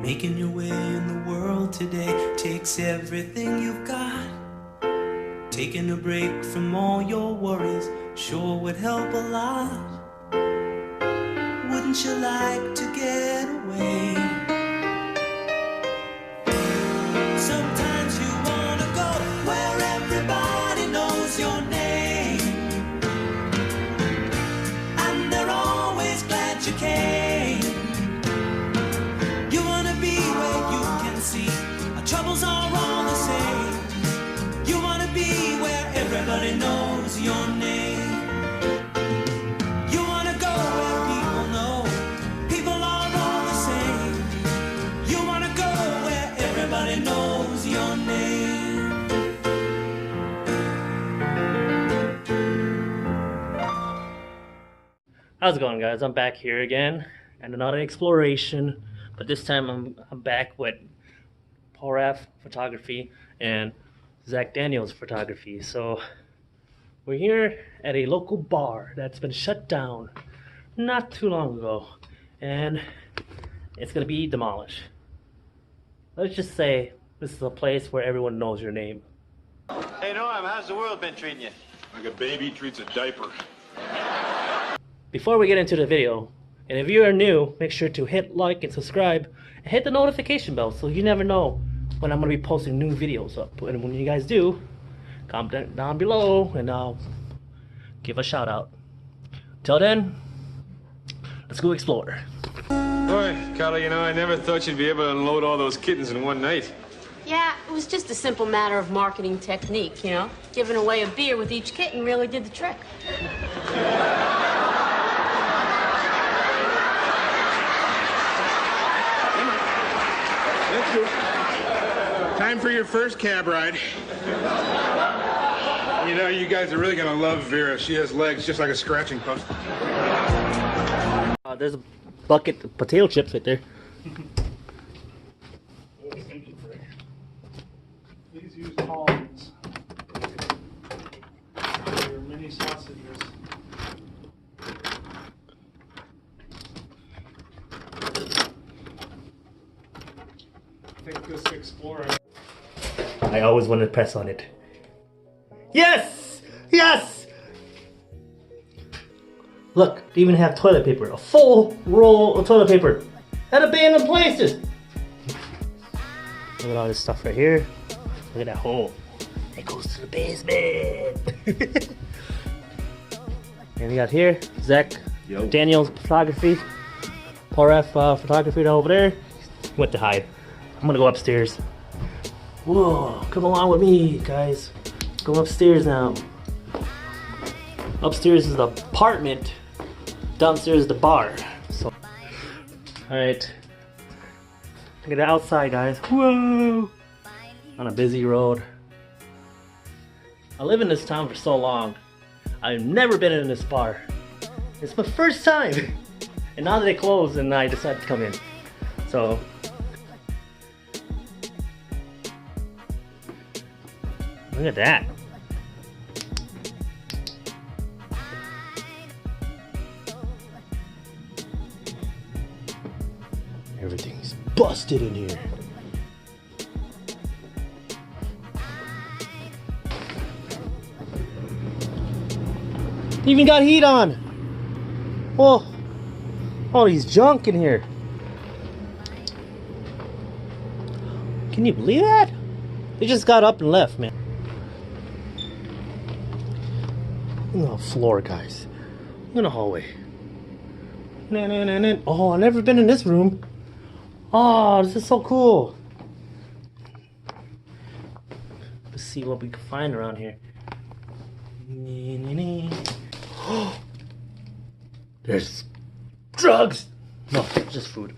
Making your way in the world today takes everything you've got. Taking a break from all your worries sure would help a lot. Wouldn't you like to get away? Sometimes you wanna go where everybody knows your name, and they're always glad you came. You wanna be where you can see our troubles are all the same. You wanna be where everybody knows your name. You wanna go where people know people are all the same. You wanna go where everybody knows your name. How's it going, guys? I'm back here again and another exploration, but this time I'm back with Paul Raff Photography and Zach Daniels Photography. So we're here at a local bar that's been shut down not too long ago, and it's gonna be demolished. Let's just say this is a place where everyone knows your name. Hey Norm, how's the world been treating you? Like a baby treats a diaper. Before we get into the video, and if you are new, make sure to hit like and subscribe and hit the notification bell so you never know when I'm going to be posting new videos up. And when you guys do, comment down below and I'll give a shout out. Till then, let's go explore. Boy, Carla, you know, I never thought you'd be able to unload all those kittens in one night. Yeah, it was just a simple matter of marketing technique, you know? Giving away a beer with each kitten really did the trick. That's good. Time for your first cab ride. You know, you guys are really gonna love Vera. She has legs just like a scratching post. There's a bucket of potato chips right there. Please use tongs for your mini sausages. Take this explorer. I always want to press on it. Yes! Yes! Look, they even have toilet paper. A full roll of toilet paper at abandoned places. Look at all this stuff right here. Look at that hole. It goes to the basement. And we got here, Zach Daniels Photography. Paul Raff Photography over there. He went to hide. I'm gonna go upstairs. Whoa, come along with me, guys. Go upstairs now. Upstairs is the apartment. Downstairs is the bar. So, alright. Look at the outside, guys. Whoa! On a busy road. I live in this town for so long. I've never been in this bar. It's my first time. And now that they closed, and I decided to come in. So, look at that. Everything's busted in here. Even got heat on. Whoa. All these junk in here. Can you believe that? They just got up and left, man. Look at the floor, guys. Look at the hallway. Oh, I've never been in this room. Oh, this is so cool. Let's see what we can find around here. There's drugs. No, just food.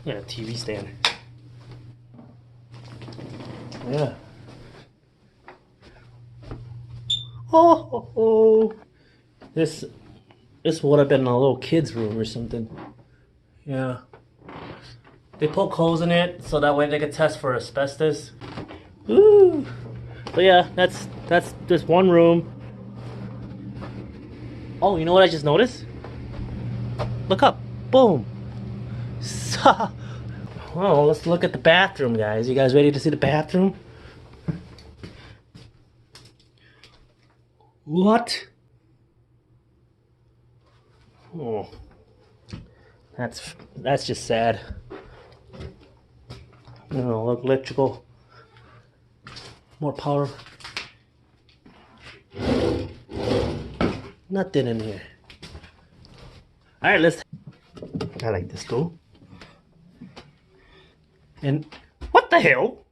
Yeah, a TV stand. Yeah. Oh. This would have been a little kid's room or something. Yeah. They poke holes in it so that way they could test for asbestos. Ooh. But yeah, that's just one room. Oh, you know what I just noticed? Look up. Boom. What Oh, let's look at the bathroom, guys. You guys ready to see the bathroom? What? Oh, that's just sad. You know, electrical, more power. Nothing in here. All right, let's. I like this though. And what the hell?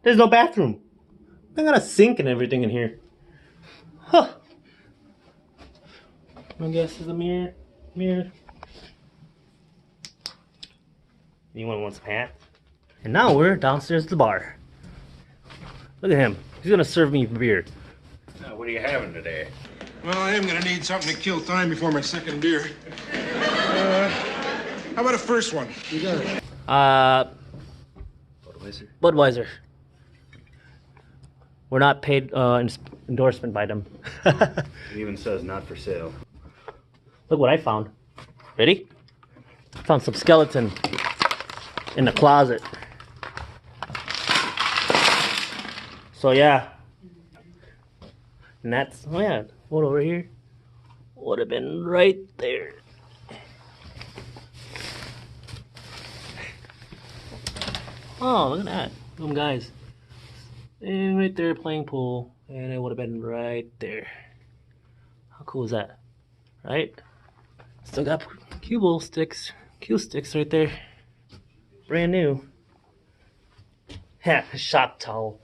There's no bathroom. I got a sink and everything in here. Huh. I guess there's a mirror. Anyone wants some hat? And now we're downstairs at the bar. Look at him. He's gonna serve me beer. What are you having today? Well, I am gonna need something to kill time before my second beer. How about a first one? You got it. Budweiser. We're not paid endorsement by them. It even says not for sale. Look what I found. Ready? I found some skeleton in the closet. So yeah. And that's, oh yeah, what over here would have been right there. Oh, look at that. Them guys. And right there playing pool. And it would have been right there. How cool is that? Right? Still got cue sticks right there. Brand new. Yeah, shop towel.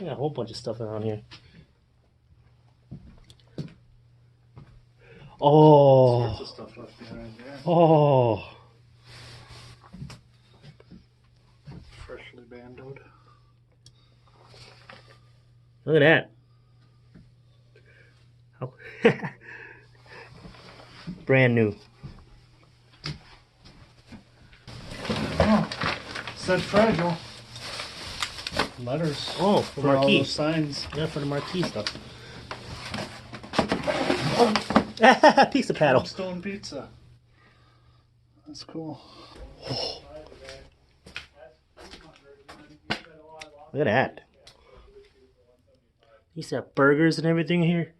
I got a whole bunch of stuff around here. Oh. Stuff left behind there. Oh. Freshly bandoed. Look at that. How brand new. Oh, said fragile. Letters. Oh, for for all marquee. those signs. Yeah, for the marquee stuff. Oh, pizza paddle. Stone pizza. That's cool. Look at that. You used to have burgers and everything here.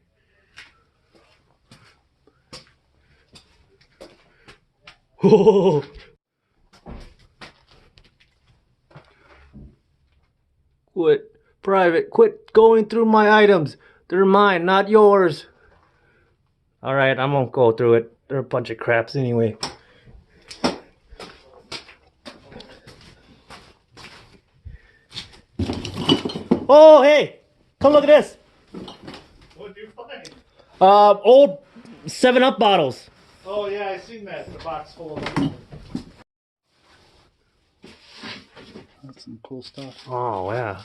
Oh. Quit going through my items. They're mine, not yours. Alright, I won't go through it. They're a bunch of craps anyway. Oh, hey! Come look at this. What did you find? Old 7-Up bottles. Oh yeah, I seen that. The box full of them. That's some cool stuff. Oh, yeah.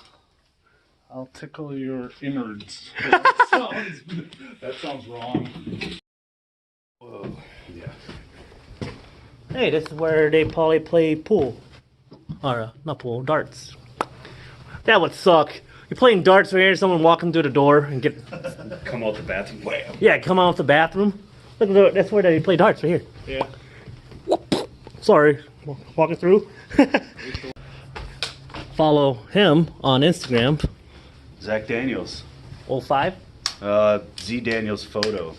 I'll tickle your innards. that sounds wrong. Whoa. Yeah. Hey, this is where they probably play pool. Or, not pool, darts. That would suck. You're playing darts right here, someone walking through the door and get... Come out the bathroom. Wham. Yeah, come out the bathroom. Look, that's where they play darts, right here. Yeah. Sorry, walking through. Follow him on Instagram. Zach Daniels. 05. Z Daniels photo.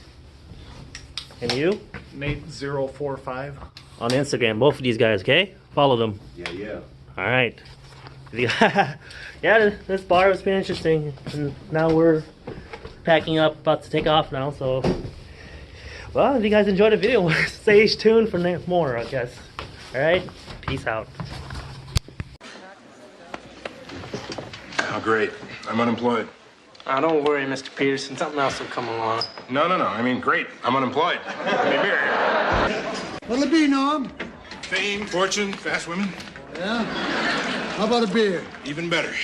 And you? Nate045. On Instagram, both of these guys, okay? Follow them. Yeah. Alright. Yeah, this bar has been interesting. And now we're packing up, about to take off now, so... Well, if you guys enjoyed the video, stay tuned for more, I guess. Alright? Peace out. Oh, great. I'm unemployed. Don't worry, Mr. Peterson. Something else will come along. No. I mean, great. I'm unemployed. Give me a beer. What'll it be, Norm? Fame, fortune, fast women. Yeah? How about a beer? Even better.